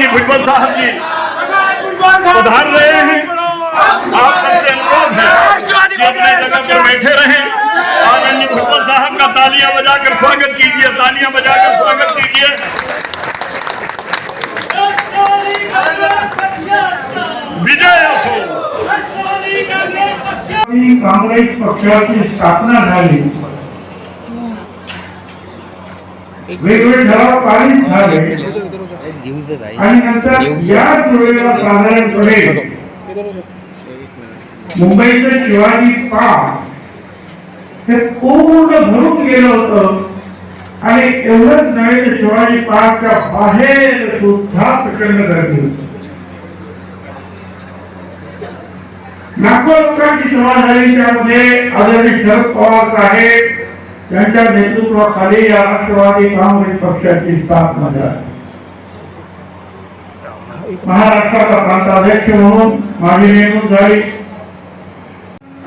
आदरणीय भुजबल साहब जी उधार रहे हैं। आप सबसे अनुरोध है कि अपने जगह पर बैठे रहें। आदरणीय भुजबल साहब का तालियां बजाकर स्वागत कीजिए, तालियां बजाकर स्वागत कीजिए। विजय हो। काँग्रेस पक्षाची स्थापना झाली, वेगवेगळे ठराव पारित झाले आणि नंतर याच वेळेला साधारणपणे मुंबईचं शिवाजी पार्क हे पूर्ण भरून गेलं होतं आणि एवढंच नव्हे तर शिवाजी पार्कच्या बाहेर सुद्धा प्रचंड गर्दी होती। लाखो लोकांची सभा झाली, त्यामध्ये आदरणीय शरद पवार साहेब यांच्या नेतृत्वाखाली या राष्ट्रवादी काँग्रेस पक्षाची स्थापना झाली। महाराष्ट्राचा प्रांताध्यक्ष म्हणून माझी नेमणूक झाली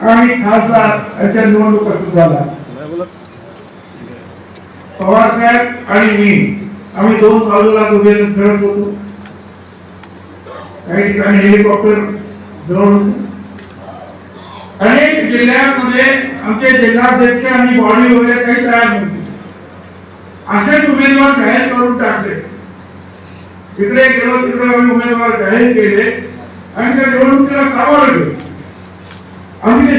आणि खासदार याच्या निवडणुका सुद्धा झाल्या। पवार साहेब आणि मी आम्ही दोन बाजूला उभे खेळत होतो, काही ठिकाणी हेलिकॉप्टर जवळ अनेक जिल्ह्यांमध्ये आमचे जिल्हाध्यक्ष आणि बॉडी वगैरे काही तयार नव्हती, असेच उमेदवार जाहीर करून टाकले। इकडे गेलो तिकडे आम्ही उमेदवार जाहीर केले आणि त्या निवडणुकीला सामोरं गेलो। आम्ही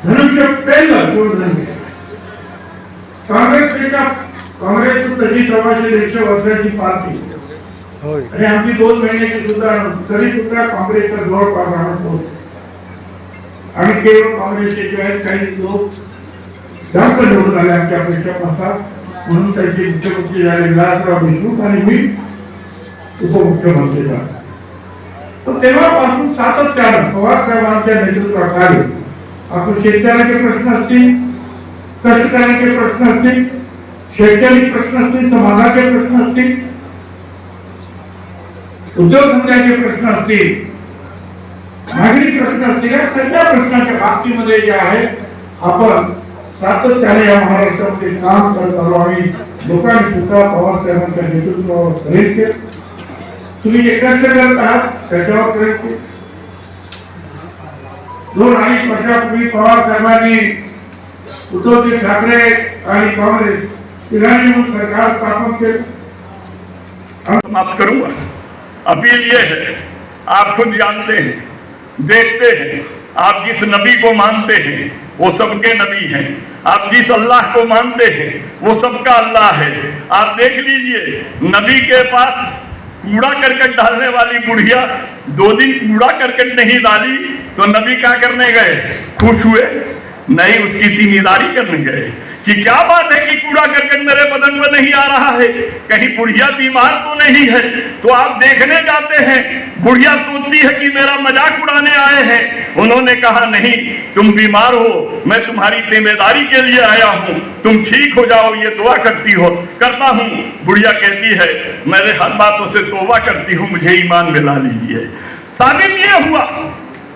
धनुष्य पेललं निवडणुकीत। काँग्रेस तशी 125 वर्षाची पार्टी आणि आमची 2 महिन्याची सुद्धा तरी सुद्धा काँग्रेसचा जोर पाडणार होतो आणि केवळ काँग्रेसचे जे आहेत काही लोक जास्त निवडून आले आमच्यापेक्षा म्हणतात, म्हणून त्यांचे मुख्यमंत्री झाले विलासराव देशमुख आणि मी उपमुख्यमंत्री झालो। तर तेव्हापासून सातत्यानं पवार साहेबांच्या नेतृत्वाखाली आपण शेतकऱ्यांचे प्रश्न असतील, कष्टकऱ्यांचे प्रश्न असतील, शैक्षणिक प्रश्न असतील, समाजाचे प्रश्न असतील, उद्योगधंद्याचे प्रश्न असतील, नागरिक प्रश्न असतील, या सगळ्या प्रश्नाच्या बाबतीमध्ये जे आहे आपण सातत्याने या महाराष्ट्रामध्ये काम करत आलो आणि लोकांनी सुद्धा पवार साहेबांच्या नेतृत्वावर प्रेरित केलं। तुम्ही जे कष्ट करत आहात त्याच्यावर प्रेरित केलं। 2-2.5 वर्षापूर्वी पवार साहेबांनी उद्धवजी ठाकरे आणि काँग्रेस तिघांनी मिळून सरकार स्थापन केलं। समाप्त करूंगा। अपील ये है, आप खुद जानते हैं, देखते हैं, आप जिस नबी को मानते हैं वो सबके नबी हैं, आप जिस अल्लाह को मानते हैं वो सबका अल्लाह है। आप देख लीजिए, नबी के पास कूड़ा करकट डालने वाली बुढ़िया 2 दिन कूड़ा करकट नहीं डाली तो नबी क्या करने गए? खुश हुए? नहीं, उसकी तीमीदारी करने गए कि क्या बात है कि कूड़ा करकट मेरे बदन में नहीं आ रहा है, कहीं बुढ़िया बीमार तो नहीं है। तो आप देखने जाते हैं, बुढ़िया सोचती है कि मेरा मजाक उड़ाने आए हैं। उन्होंने कहा नहीं, तुम बीमार हो, मैं तुम्हारी जिम्मेदारी के लिए आया हूँ, तुम ठीक हो जाओ, ये दुआ करती हो। करता हूँ। बुढ़िया कहती है मेरे हर बातों से तौबा करती हूँ, मुझे ईमान में ला लीजिए। साबित ये हुआ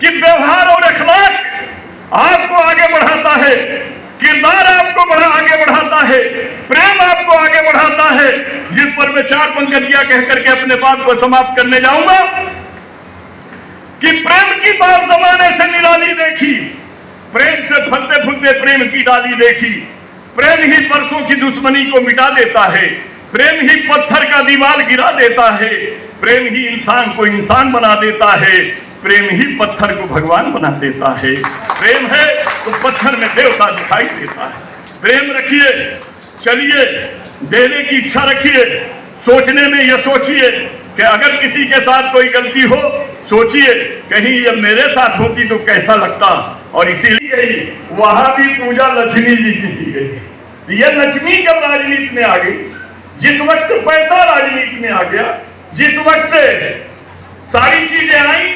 कि व्यवहार और अखलाक आपको आगे बढ़ाता है, किरदार आपको आगे बढ़ाता है, प्रेम आपको आगे बढ़ाता है। जिस पर मैं 4 पंक्तियां कह करके अपने बात को समाप्त करने जाऊंगा कि प्रेम की बात जमाने से निराली देखी, प्रेम से फलते फूलते प्रेम की डाली देखी। प्रेम ही परसों की दुश्मनी को मिटा देता है, प्रेम ही पत्थर का दीवार गिरा देता है, प्रेम ही इंसान को इंसान बना देता है, प्रेम ही पत्थर को भगवान बना देता है। प्रेम है तो पत्थर में देवता दिखाई देता है। प्रेम रखिए, चलिए, देने की इच्छा रखिए। सोचने में यह सोचिए कि अगर किसी के साथ कोई गलती हो, सोचिए कहीं ये मेरे साथ होती तो कैसा लगता। और इसीलिए ही वहां भी पूजा लक्ष्मी जी की गई। ये लक्ष्मी जब राजनीति में आ गई, जिस वक्त पैसा राजनीति में आ गया, जिस वक्त सारी चीजें आई,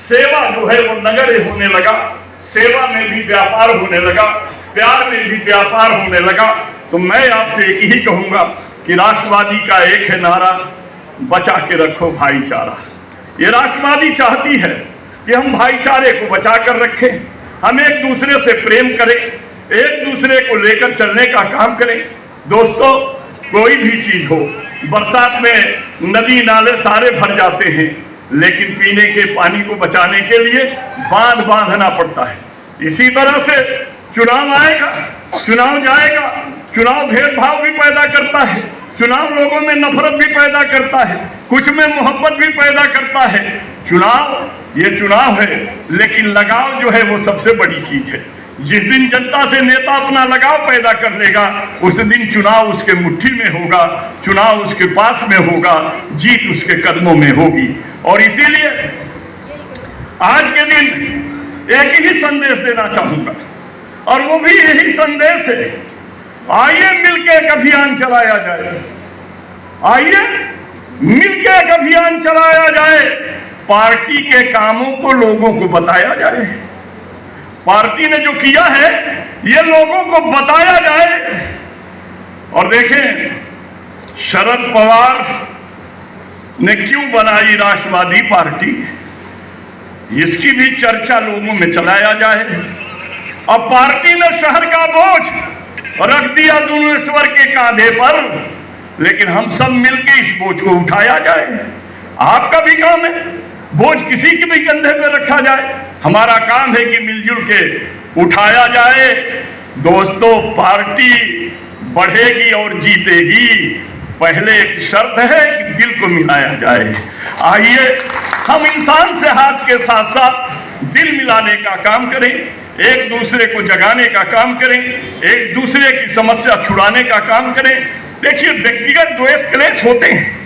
सेवा जो है वो नगण्य होने लगा, सेवा में भी व्यापार होने लगा, प्यार में भी व्यापार होने लगा। तो मैं आपसे एक ही कहूंगा कि राष्ट्रवादी का एक है नारा, बचा के रखो भाईचारा। ये राष्ट्रवादी चाहती है कि हम भाईचारे को बचा कर रखें, हम एक दूसरे से प्रेम करें, एक दूसरे को लेकर चलने का काम करें। दोस्तों, कोई भी चीज हो, बरसात में नदी नाले सारे भर जाते हैं, लेकिन पीने के पानी को बचाने के लिए बांध बांधना पड़ता है। इसी तरह से चुनाव आएगा, चुनाव जाएगा, चुनाव भेदभाव भी पैदा करता है, चुनाव लोगों में नफरत भी पैदा करता है, कुछ में मोहब्बत भी पैदा करता है। ये चुनाव है, लेकिन लगाव जो है वो सबसे बड़ी चीज है। जिस दिन जनता से नेता अपना लगाव पैदा कर लेगा, उस दिन चुनाव उसके मुट्ठी में होगा, चुनाव उसके पास में होगा, जीत उसके कदमों में होगी। और इसीलिए आज के दिन एक ही संदेश देना चाहूंगा, और वो भी यही संदेश है, आइए मिलके एक अभियान चलाया जाए, आइए मिलके एक अभियान चलाया जाए, पार्टी के कामों को लोगों को बताया जाए, पार्टी ने जो किया है ये लोगों को बताया जाए। और देखें, शरद पवार ने क्यों बनाई राष्ट्रवादी पार्टी, इसकी भी चर्चा लोगों में चलाया जाए। अब पार्टी ने शहर का बोझ रख दिया दुनेश्वर के कांधे पर, लेकिन हम सब मिलकर इस बोझ को उठाया जाए। आपका भी काम है, बोझ किसी के भी कंधे पे रखा जाए, हमारा काम है कि मिलजुल के उठाया जाए। दोस्तों, पार्टी बढ़ेगी और जीतेगी, पहले एक शर्त है कि दिल को मिलाया जाए। आइए हम इंसान से हाथ के साथ साथ दिल मिलाने का काम करें, एक दूसरे को जगाने का काम करें, एक दूसरे की समस्या छुड़ाने का काम करें। देखिए, व्यक्तिगत द्वेष क्लेश होते हैं,